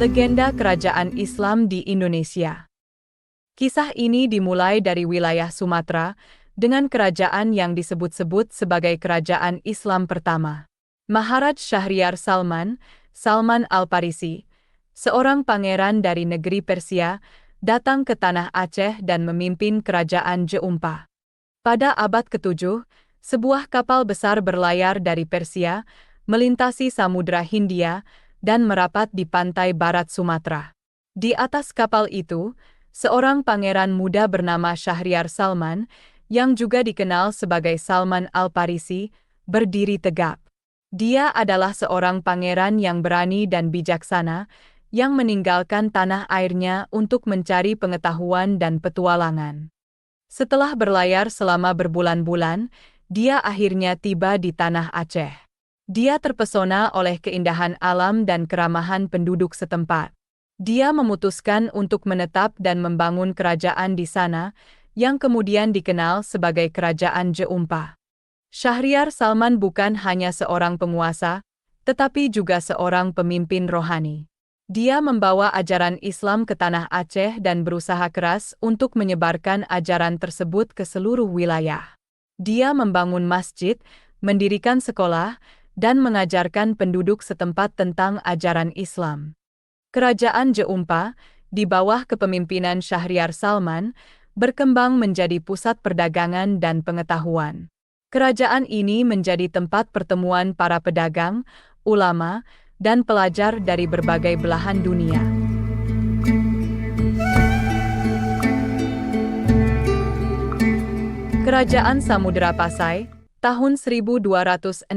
Legenda Kerajaan Islam di Indonesia. Kisah ini dimulai dari wilayah Sumatera, dengan kerajaan yang disebut-sebut sebagai kerajaan Islam pertama. Maharaj Syahriar Salman, Salman Al-Farisi, seorang pangeran dari negeri Persia, datang ke tanah Aceh dan memimpin kerajaan Jeumpa. Pada abad ke-7, sebuah kapal besar berlayar dari Persia, melintasi Samudra Hindia, dan merapat di pantai barat Sumatera. Di atas kapal itu, seorang pangeran muda bernama Syahriar Salman, yang juga dikenal sebagai Salman Al-Farisi, berdiri tegap. Dia adalah seorang pangeran yang berani dan bijaksana, yang meninggalkan tanah airnya untuk mencari pengetahuan dan petualangan. Setelah berlayar selama berbulan-bulan, dia akhirnya tiba di tanah Aceh. Dia terpesona oleh keindahan alam dan keramahan penduduk setempat. Dia memutuskan untuk menetap dan membangun kerajaan di sana, yang kemudian dikenal sebagai Kerajaan Jeumpa. Syahriar Salman bukan hanya seorang penguasa, tetapi juga seorang pemimpin rohani. Dia membawa ajaran Islam ke tanah Aceh dan berusaha keras untuk menyebarkan ajaran tersebut ke seluruh wilayah. Dia membangun masjid, mendirikan sekolah, dan mengajarkan penduduk setempat tentang ajaran Islam. Kerajaan Jeumpa, di bawah kepemimpinan Syahriar Salman, berkembang menjadi pusat perdagangan dan pengetahuan. Kerajaan ini menjadi tempat pertemuan para pedagang, ulama, dan pelajar dari berbagai belahan dunia. Kerajaan Samudra Pasai, tahun 1267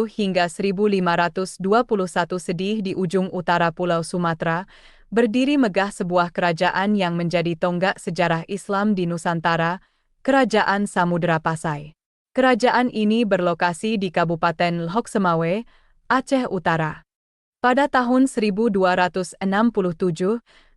hingga 1521 sedih di ujung utara Pulau Sumatera, berdiri megah sebuah kerajaan yang menjadi tonggak sejarah Islam di Nusantara, Kerajaan Samudra Pasai. Kerajaan ini berlokasi di Kabupaten Lhokseumawe, Aceh Utara. Pada tahun 1267,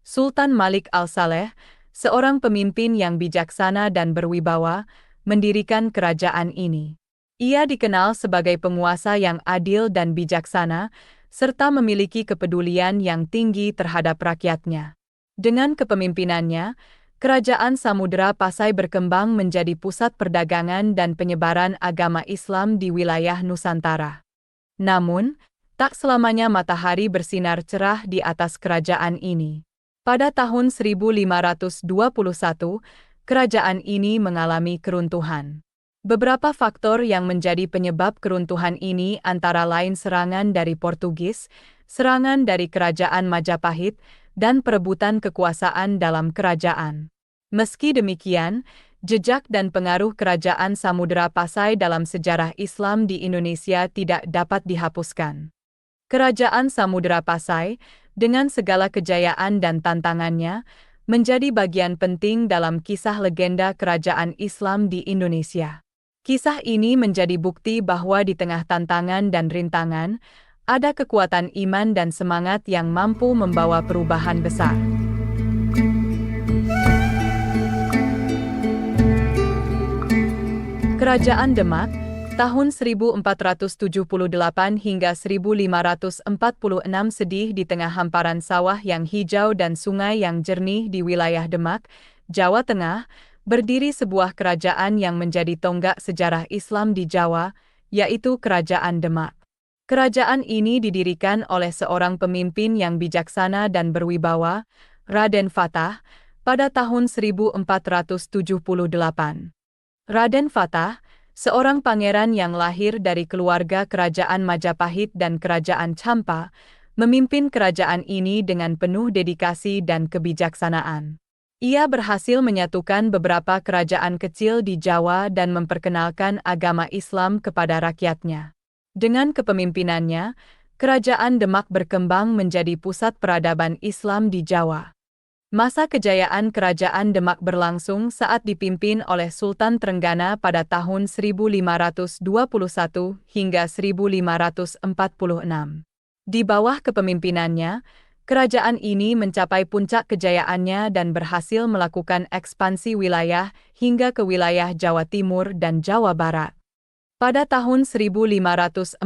Sultan Malik Al-Saleh, seorang pemimpin yang bijaksana dan berwibawa, mendirikan kerajaan ini. Ia dikenal sebagai penguasa yang adil dan bijaksana, serta memiliki kepedulian yang tinggi terhadap rakyatnya. Dengan kepemimpinannya, Kerajaan Samudra Pasai berkembang menjadi pusat perdagangan dan penyebaran agama Islam di wilayah Nusantara. Namun, tak selamanya matahari bersinar cerah di atas kerajaan ini. Pada tahun 1521, kerajaan ini mengalami keruntuhan. Beberapa faktor yang menjadi penyebab keruntuhan ini antara lain serangan dari Portugis, serangan dari Kerajaan Majapahit, dan perebutan kekuasaan dalam kerajaan. Meski demikian, jejak dan pengaruh Kerajaan Samudra Pasai dalam sejarah Islam di Indonesia tidak dapat dihapuskan. Kerajaan Samudra Pasai, dengan segala kejayaan dan tantangannya, menjadi bagian penting dalam kisah legenda kerajaan Islam di Indonesia. Kisah ini menjadi bukti bahwa di tengah tantangan dan rintangan, ada kekuatan iman dan semangat yang mampu membawa perubahan besar. Kerajaan Demak, tahun 1478 hingga 1546 sedih di tengah hamparan sawah yang hijau dan sungai yang jernih di wilayah Demak, Jawa Tengah, berdiri sebuah kerajaan yang menjadi tonggak sejarah Islam di Jawa, yaitu Kerajaan Demak. Kerajaan ini didirikan oleh seorang pemimpin yang bijaksana dan berwibawa, Raden Fatah, pada tahun 1478. Raden Fatah, seorang pangeran yang lahir dari keluarga Kerajaan Majapahit dan Kerajaan Champa, memimpin kerajaan ini dengan penuh dedikasi dan kebijaksanaan. Ia berhasil menyatukan beberapa kerajaan kecil di Jawa dan memperkenalkan agama Islam kepada rakyatnya. Dengan kepemimpinannya, Kerajaan Demak berkembang menjadi pusat peradaban Islam di Jawa. Masa kejayaan Kerajaan Demak berlangsung saat dipimpin oleh Sultan Trenggana pada tahun 1521 hingga 1546. Di bawah kepemimpinannya, Kerajaan ini mencapai puncak kejayaannya dan berhasil melakukan ekspansi wilayah hingga ke wilayah Jawa Timur dan Jawa Barat. Pada tahun 1546,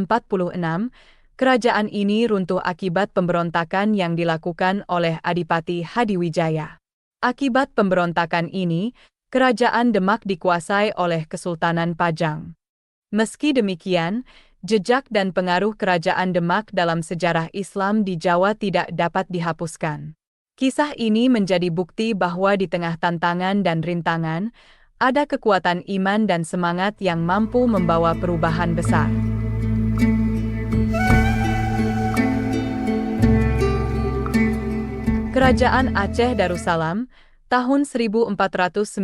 kerajaan ini runtuh akibat pemberontakan yang dilakukan oleh Adipati Hadiwijaya. Akibat pemberontakan ini, kerajaan Demak dikuasai oleh Kesultanan Pajang. Meski demikian, jejak dan pengaruh kerajaan Demak dalam sejarah Islam di Jawa tidak dapat dihapuskan. Kisah ini menjadi bukti bahwa di tengah tantangan dan rintangan, ada kekuatan iman dan semangat yang mampu membawa perubahan besar. Kerajaan Aceh Darussalam, tahun 1496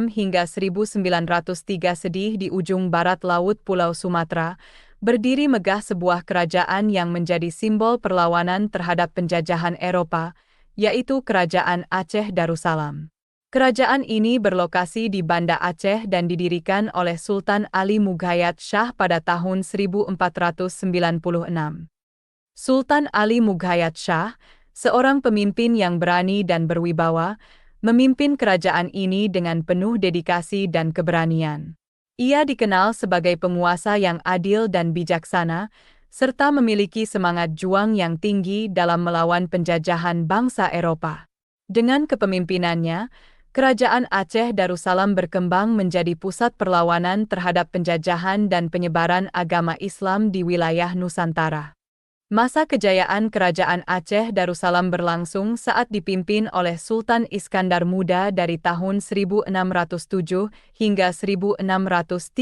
hingga 1903 sedih di ujung barat laut Pulau Sumatera, berdiri megah sebuah kerajaan yang menjadi simbol perlawanan terhadap penjajahan Eropa, yaitu Kerajaan Aceh Darussalam. Kerajaan ini berlokasi di Banda Aceh dan didirikan oleh Sultan Ali Mughayat Shah pada tahun 1496. Sultan Ali Mughayat Shah, seorang pemimpin yang berani dan berwibawa, memimpin kerajaan ini dengan penuh dedikasi dan keberanian. Ia dikenal sebagai penguasa yang adil dan bijaksana, serta memiliki semangat juang yang tinggi dalam melawan penjajahan bangsa Eropa. Dengan kepemimpinannya, Kerajaan Aceh Darussalam berkembang menjadi pusat perlawanan terhadap penjajahan dan penyebaran agama Islam di wilayah Nusantara. Masa kejayaan Kerajaan Aceh Darussalam berlangsung saat dipimpin oleh Sultan Iskandar Muda dari tahun 1607 hingga 1636.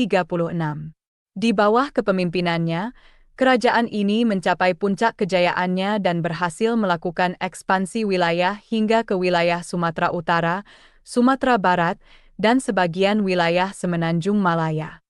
Di bawah kepemimpinannya, kerajaan ini mencapai puncak kejayaannya dan berhasil melakukan ekspansi wilayah hingga ke wilayah Sumatera Utara, Sumatera Barat, dan sebagian wilayah Semenanjung Malaya.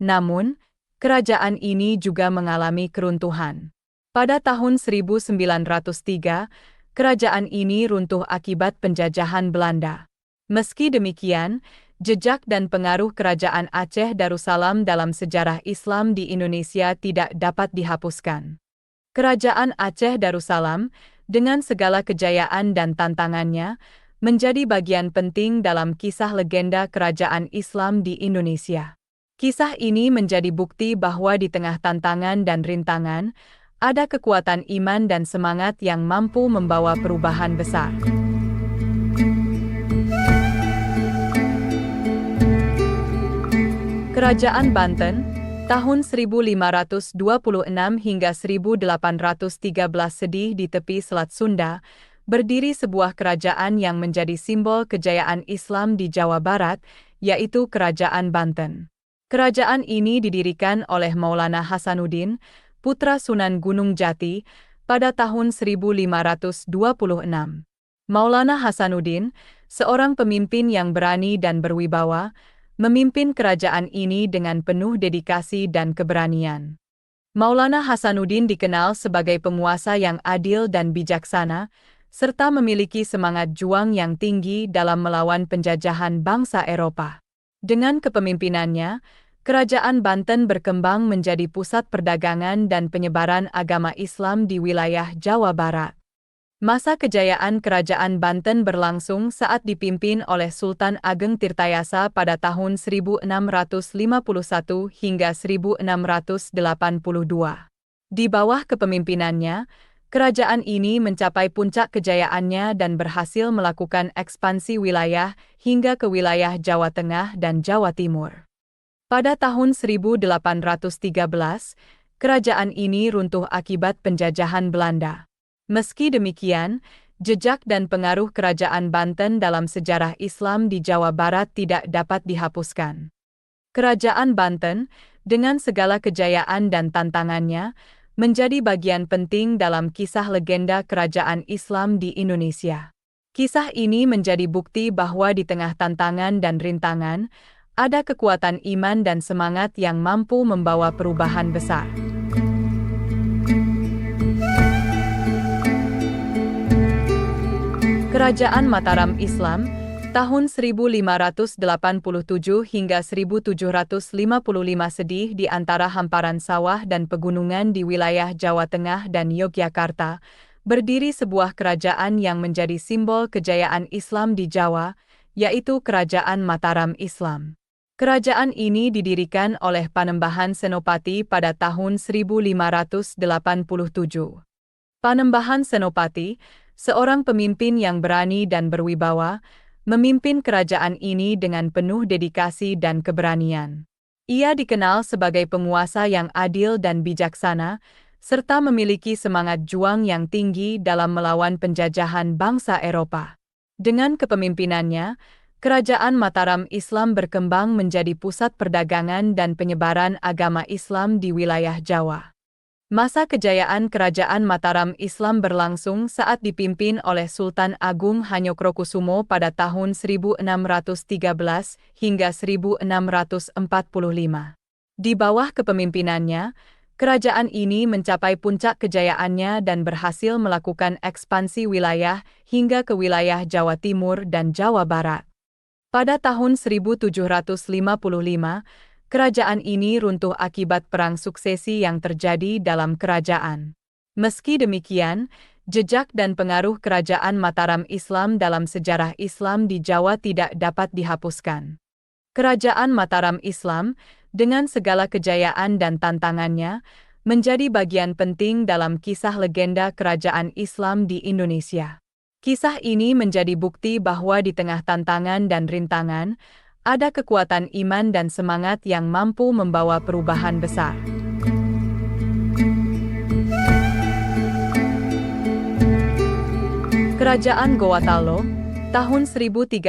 Namun, kerajaan ini juga mengalami keruntuhan. Pada tahun 1903, kerajaan ini runtuh akibat penjajahan Belanda. Meski demikian, jejak dan pengaruh Kerajaan Aceh Darussalam dalam sejarah Islam di Indonesia tidak dapat dihapuskan. Kerajaan Aceh Darussalam, dengan segala kejayaan dan tantangannya, menjadi bagian penting dalam kisah legenda kerajaan Islam di Indonesia. Kisah ini menjadi bukti bahwa di tengah tantangan dan rintangan, ada kekuatan iman dan semangat yang mampu membawa perubahan besar. Kerajaan Banten, tahun 1526 hingga 1813 sedih di tepi Selat Sunda, berdiri sebuah kerajaan yang menjadi simbol kejayaan Islam di Jawa Barat, yaitu Kerajaan Banten. Kerajaan ini didirikan oleh Maulana Hasanuddin, putra Sunan Gunung Jati, pada tahun 1526. Maulana Hasanuddin, seorang pemimpin yang berani dan berwibawa, memimpin kerajaan ini dengan penuh dedikasi dan keberanian. Maulana Hasanuddin dikenal sebagai penguasa yang adil dan bijaksana, serta memiliki semangat juang yang tinggi dalam melawan penjajahan bangsa Eropa. Dengan kepemimpinannya, Kerajaan Banten berkembang menjadi pusat perdagangan dan penyebaran agama Islam di wilayah Jawa Barat. Masa kejayaan Kerajaan Banten berlangsung saat dipimpin oleh Sultan Ageng Tirtayasa pada tahun 1651 hingga 1682. Di bawah kepemimpinannya, kerajaan ini mencapai puncak kejayaannya dan berhasil melakukan ekspansi wilayah hingga ke wilayah Jawa Tengah dan Jawa Timur. Pada tahun 1813, kerajaan ini runtuh akibat penjajahan Belanda. Meski demikian, jejak dan pengaruh Kerajaan Banten dalam sejarah Islam di Jawa Barat tidak dapat dihapuskan. Kerajaan Banten, dengan segala kejayaan dan tantangannya, menjadi bagian penting dalam kisah legenda kerajaan Islam di Indonesia. Kisah ini menjadi bukti bahwa di tengah tantangan dan rintangan, ada kekuatan iman dan semangat yang mampu membawa perubahan besar. Kerajaan Mataram Islam, tahun 1587 hingga 1755 sedih di antara hamparan sawah dan pegunungan di wilayah Jawa Tengah dan Yogyakarta, berdiri sebuah kerajaan yang menjadi simbol kejayaan Islam di Jawa, yaitu Kerajaan Mataram Islam. Kerajaan ini didirikan oleh Panembahan Senopati pada tahun 1587. Panembahan Senopati, seorang pemimpin yang berani dan berwibawa, memimpin kerajaan ini dengan penuh dedikasi dan keberanian. Ia dikenal sebagai penguasa yang adil dan bijaksana, serta memiliki semangat juang yang tinggi dalam melawan penjajahan bangsa Eropa. Dengan kepemimpinannya, Kerajaan Mataram Islam berkembang menjadi pusat perdagangan dan penyebaran agama Islam di wilayah Jawa. Masa kejayaan Kerajaan Mataram Islam berlangsung saat dipimpin oleh Sultan Agung Hanyokrokusumo pada tahun 1613 hingga 1645. Di bawah kepemimpinannya, kerajaan ini mencapai puncak kejayaannya dan berhasil melakukan ekspansi wilayah hingga ke wilayah Jawa Timur dan Jawa Barat. Pada tahun 1755, kerajaan ini runtuh akibat perang suksesi yang terjadi dalam kerajaan. Meski demikian, jejak dan pengaruh Kerajaan Mataram Islam dalam sejarah Islam di Jawa tidak dapat dihapuskan. Kerajaan Mataram Islam, dengan segala kejayaan dan tantangannya, menjadi bagian penting dalam kisah legenda kerajaan Islam di Indonesia. Kisah ini menjadi bukti bahwa di tengah tantangan dan rintangan, ada kekuatan iman dan semangat yang mampu membawa perubahan besar. Kerajaan Gowatalo, tahun 1300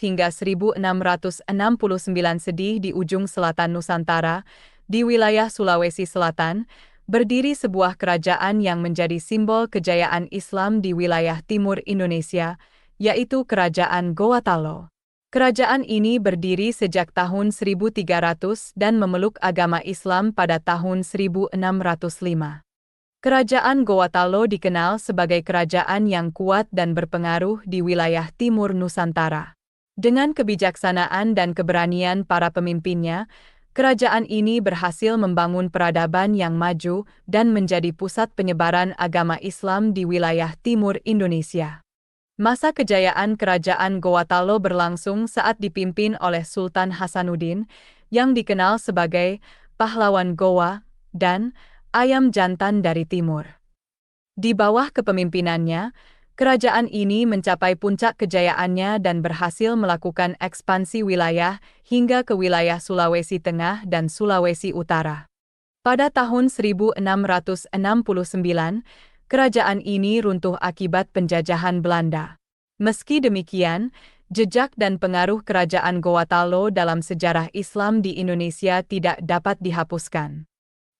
hingga 1669 sedih di ujung selatan Nusantara, di wilayah Sulawesi Selatan, berdiri sebuah kerajaan yang menjadi simbol kejayaan Islam di wilayah timur Indonesia, yaitu Kerajaan Gowatalo. Kerajaan ini berdiri sejak tahun 1300 dan memeluk agama Islam pada tahun 1605. Kerajaan Gowatalo dikenal sebagai kerajaan yang kuat dan berpengaruh di wilayah timur Nusantara. Dengan kebijaksanaan dan keberanian para pemimpinnya, kerajaan ini berhasil membangun peradaban yang maju dan menjadi pusat penyebaran agama Islam di wilayah timur Indonesia. Masa kejayaan Kerajaan Gowatalo berlangsung saat dipimpin oleh Sultan Hasanuddin, yang dikenal sebagai pahlawan Gowa dan ayam jantan dari timur. Di bawah kepemimpinannya, kerajaan ini mencapai puncak kejayaannya dan berhasil melakukan ekspansi wilayah hingga ke wilayah Sulawesi Tengah dan Sulawesi Utara. Pada tahun 1669, kerajaan ini runtuh akibat penjajahan Belanda. Meski demikian, jejak dan pengaruh Kerajaan Gowatalo dalam sejarah Islam di Indonesia tidak dapat dihapuskan.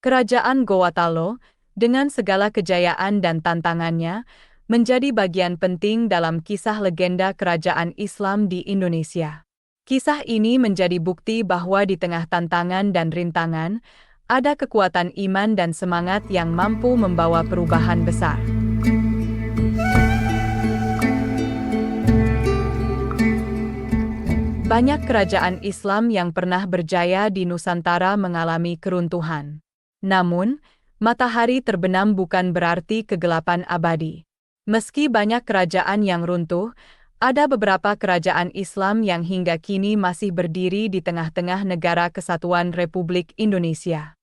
Kerajaan Gowatalo, dengan segala kejayaan dan tantangannya, menjadi bagian penting dalam kisah legenda kerajaan Islam di Indonesia. Kisah ini menjadi bukti bahwa di tengah tantangan dan rintangan, ada kekuatan iman dan semangat yang mampu membawa perubahan besar. Banyak kerajaan Islam yang pernah berjaya di Nusantara mengalami keruntuhan. Namun, matahari terbenam bukan berarti kegelapan abadi. Meski banyak kerajaan yang runtuh, ada beberapa kerajaan Islam yang hingga kini masih berdiri di tengah-tengah negara kesatuan Republik Indonesia.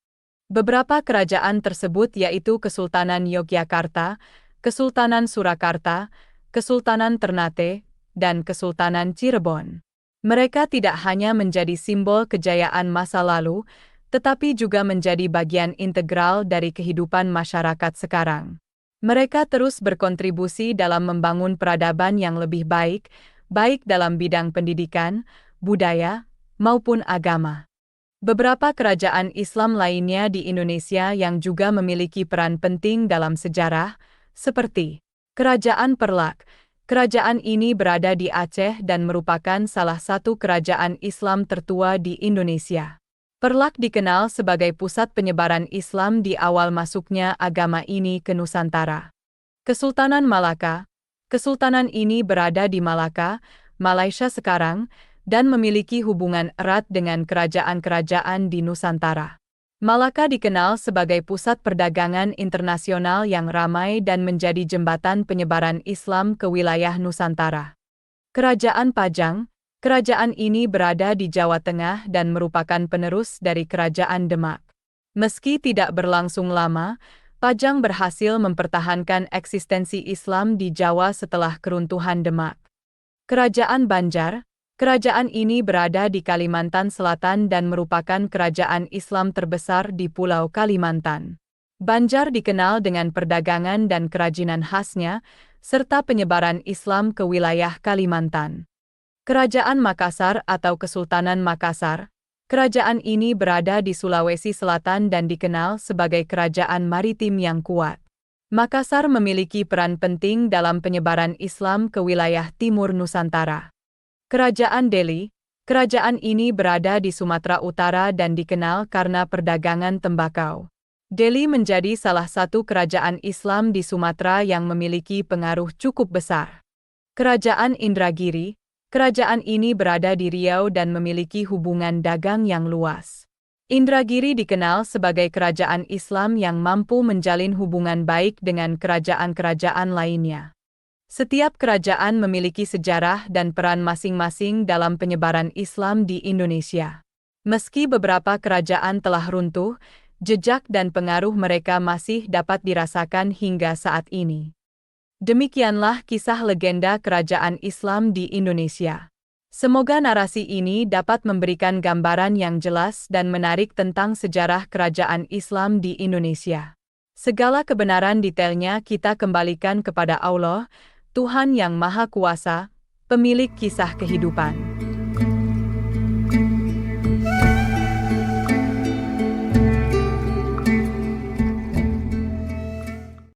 Beberapa kerajaan tersebut yaitu Kesultanan Yogyakarta, Kesultanan Surakarta, Kesultanan Ternate, dan Kesultanan Cirebon. Mereka tidak hanya menjadi simbol kejayaan masa lalu, tetapi juga menjadi bagian integral dari kehidupan masyarakat sekarang. Mereka terus berkontribusi dalam membangun peradaban yang lebih baik, baik dalam bidang pendidikan, budaya, maupun agama. Beberapa kerajaan Islam lainnya di Indonesia yang juga memiliki peran penting dalam sejarah, seperti Kerajaan Perlak. Kerajaan ini berada di Aceh dan merupakan salah satu kerajaan Islam tertua di Indonesia. Perlak dikenal sebagai pusat penyebaran Islam di awal masuknya agama ini ke Nusantara. Kesultanan Malaka. Kesultanan ini berada di Malaka, Malaysia sekarang, dan memiliki hubungan erat dengan kerajaan-kerajaan di Nusantara. Malaka dikenal sebagai pusat perdagangan internasional yang ramai dan menjadi jembatan penyebaran Islam ke wilayah Nusantara. Kerajaan Pajang, kerajaan ini berada di Jawa Tengah dan merupakan penerus dari Kerajaan Demak. Meski tidak berlangsung lama, Pajang berhasil mempertahankan eksistensi Islam di Jawa setelah keruntuhan Demak. Kerajaan Banjar, kerajaan ini berada di Kalimantan Selatan dan merupakan kerajaan Islam terbesar di Pulau Kalimantan. Banjar dikenal dengan perdagangan dan kerajinan khasnya, serta penyebaran Islam ke wilayah Kalimantan. Kerajaan Makassar atau Kesultanan Makassar, kerajaan ini berada di Sulawesi Selatan dan dikenal sebagai kerajaan maritim yang kuat. Makassar memiliki peran penting dalam penyebaran Islam ke wilayah timur Nusantara. Kerajaan Delhi, kerajaan ini berada di Sumatera Utara dan dikenal karena perdagangan tembakau. Delhi menjadi salah satu kerajaan Islam di Sumatera yang memiliki pengaruh cukup besar. Kerajaan Indragiri, kerajaan ini berada di Riau dan memiliki hubungan dagang yang luas. Indragiri dikenal sebagai kerajaan Islam yang mampu menjalin hubungan baik dengan kerajaan-kerajaan lainnya. Setiap kerajaan memiliki sejarah dan peran masing-masing dalam penyebaran Islam di Indonesia. Meski beberapa kerajaan telah runtuh, jejak dan pengaruh mereka masih dapat dirasakan hingga saat ini. Demikianlah kisah legenda kerajaan Islam di Indonesia. Semoga narasi ini dapat memberikan gambaran yang jelas dan menarik tentang sejarah kerajaan Islam di Indonesia. Segala kebenaran detailnya kita kembalikan kepada Allah, Tuhan yang Maha Kuasa, pemilik kisah kehidupan.